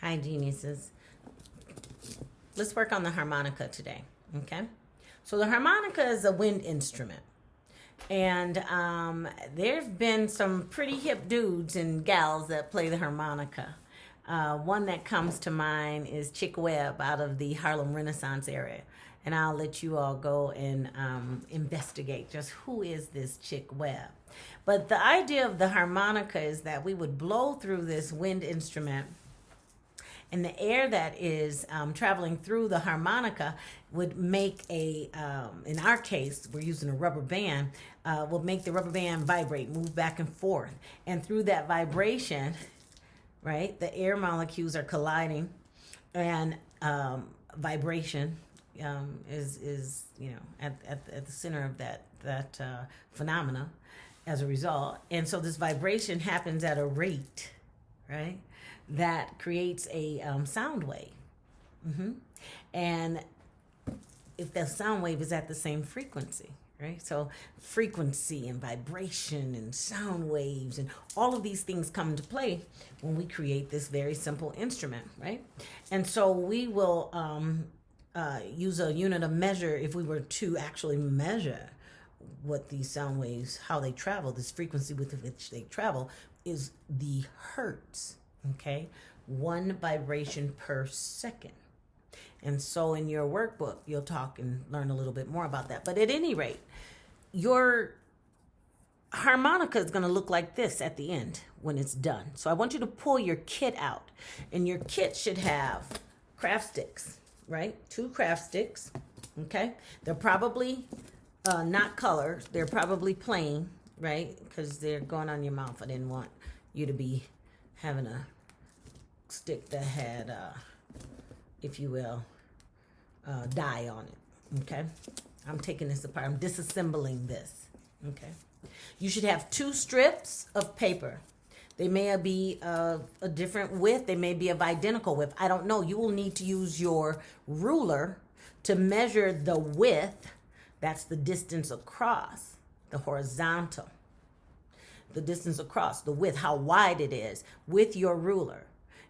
Hi, geniuses. Let's work on the harmonica today, okay? So the harmonica is a wind instrument. And there have been some pretty hip dudes and gals that play the harmonica. One that comes to mind is Chick Webb out of the Harlem Renaissance area. And I'll let you all go and investigate just who is this Chick Webb. But the idea of the harmonica is that we would blow through this wind instrument, and the air that is traveling through the harmonica would make in our case, we're using a rubber band, will make the rubber band vibrate, move back and forth. And through that vibration, right, the air molecules are colliding, and vibration is at the center of that phenomena as a result. And so this vibration happens at a rate, right, that creates a sound wave. And if the sound wave is at the same frequency, right? So frequency and vibration and sound waves and all of these things come into play when we create this very simple instrument, right? And so we will use a unit of measure if we were to actually measure what these sound waves, how they travel, this frequency with which they travel is the hertz. Okay, 1 vibration per second. And so in your workbook, you'll talk and learn a little bit more about that. But at any rate, your harmonica is going to look like this at the end when it's done. So I want you to pull your kit out. And your kit should have craft sticks, right? 2 craft sticks, okay? They're probably not colors. They're probably plain, right? Because they're going on your mouth. I didn't want you to be having a stick that had, if you will, dye on it, okay? I'm taking this apart. I'm disassembling this, okay? You should have 2 strips of paper. They may be a different width. They may be of identical width. I don't know. You will need to use your ruler to measure the width. That's the distance across, the horizontal. The distance across, the width, how wide it is with your ruler.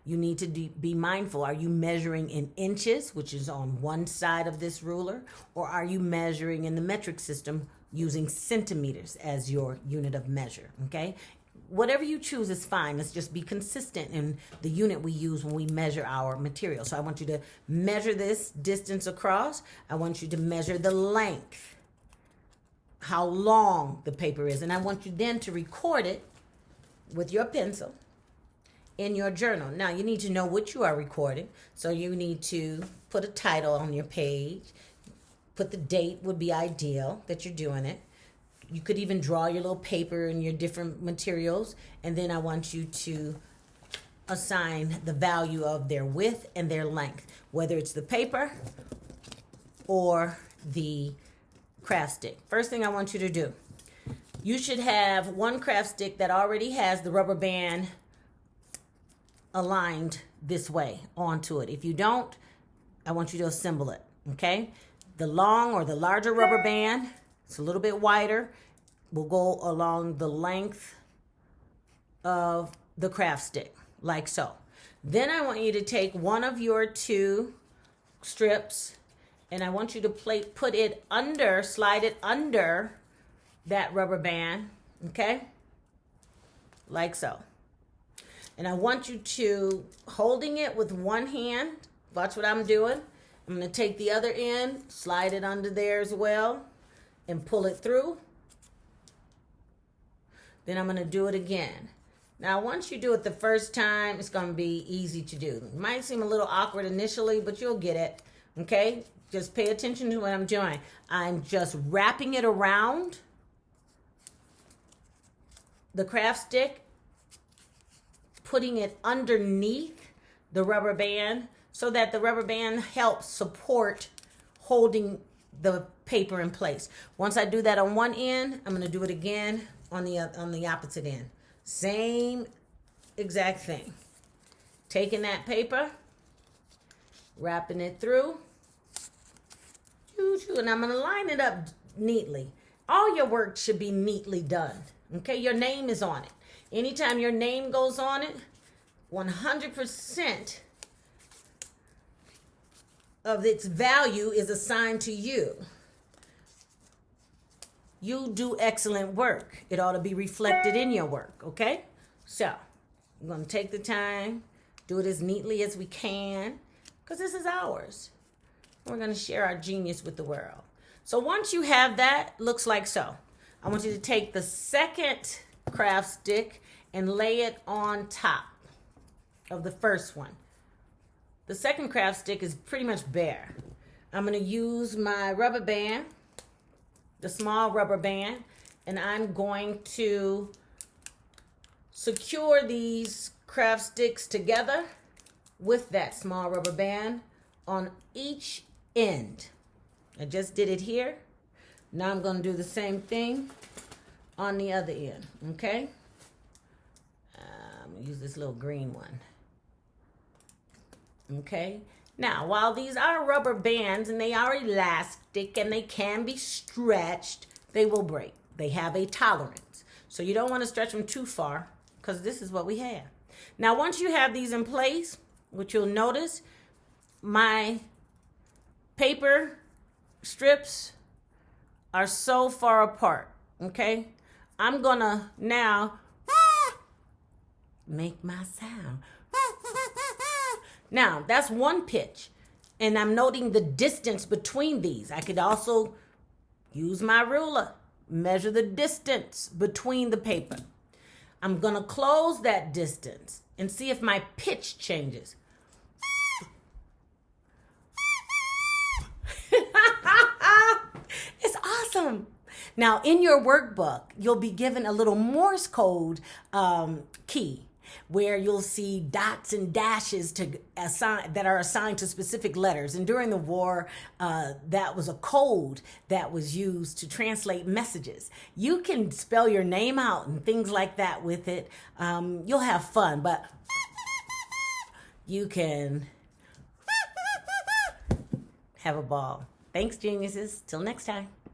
You need to be mindful. Are you measuring in inches, which is on one side of this ruler, or are you measuring in the metric system using centimeters as your unit of measure, okay? Whatever you choose is fine. Let's just be consistent in the unit we use when we measure our material. So I want you to measure this distance across. I want you to measure the length, how long the paper is. And I want you then to record it with your pencil in your journal. Now, you need to know what you are recording. So you need to put a title on your page. Put the date would be ideal that you're doing it. You could even draw your little paper and your different materials. And then I want you to assign the value of their width and their length, whether it's the paper or the craft stick. First thing I want you to do, you should have 1 craft stick that already has the rubber band aligned this way onto it. If you don't, I want you to assemble it, okay? The long or the larger rubber band, it's a little bit wider, will go along the length of the craft stick, like so. Then I want you to take one of your 2 strips, and I want you to put it under, slide it under that rubber band, okay? Like so. And I want you to, holding it with one hand, watch what I'm doing. I'm going to take the other end, slide it under there as well, and pull it through. Then I'm going to do it again. Now, once you do it the first time, it's going to be easy to do. It might seem a little awkward initially, but you'll get it, okay? Just pay attention to what I'm doing. I'm just wrapping it around the craft stick, putting it underneath the rubber band so that the rubber band helps support holding the paper in place. Once I do that on one end, I'm going to do it again on the opposite end. Same exact thing. Taking that paper, wrapping it through, and I'm going to line it up neatly. All your work should be neatly done. Okay, your name is on it. Anytime your name goes on it, 100% of its value is assigned to you. You do excellent work. It ought to be reflected in your work, okay? So, we're going to take the time, do it as neatly as we can, because this is ours. We're going to share our genius with the world. So once you have that, looks like so. I want you to take the second craft stick and lay it on top of the first one. The second craft stick is pretty much bare. I'm going to use my rubber band, the small rubber band, and I'm going to secure these craft sticks together with that small rubber band on each end. I just did it here. Now I'm going to do the same thing on the other end, okay? I'm going to use this little green one. Okay? Now, while these are rubber bands and they are elastic and they can be stretched, they will break. They have a tolerance. So you don't want to stretch them too far because this is what we have. Now, once you have these in place, what you'll notice, my paper strips are so far apart, okay? I'm gonna now make my sound. Now, that's one pitch, and I'm noting the distance between these. I could also use my ruler, measure the distance between the paper. I'm gonna close that distance and see if my pitch changes. It's awesome. Now, in your workbook, you'll be given a little Morse code key where you'll see dots and dashes that are assigned to specific letters. And during the war, that was a code that was used to translate messages. You can spell your name out and things like that with it. You'll have fun, but you can have a ball. Thanks, geniuses. Till next time.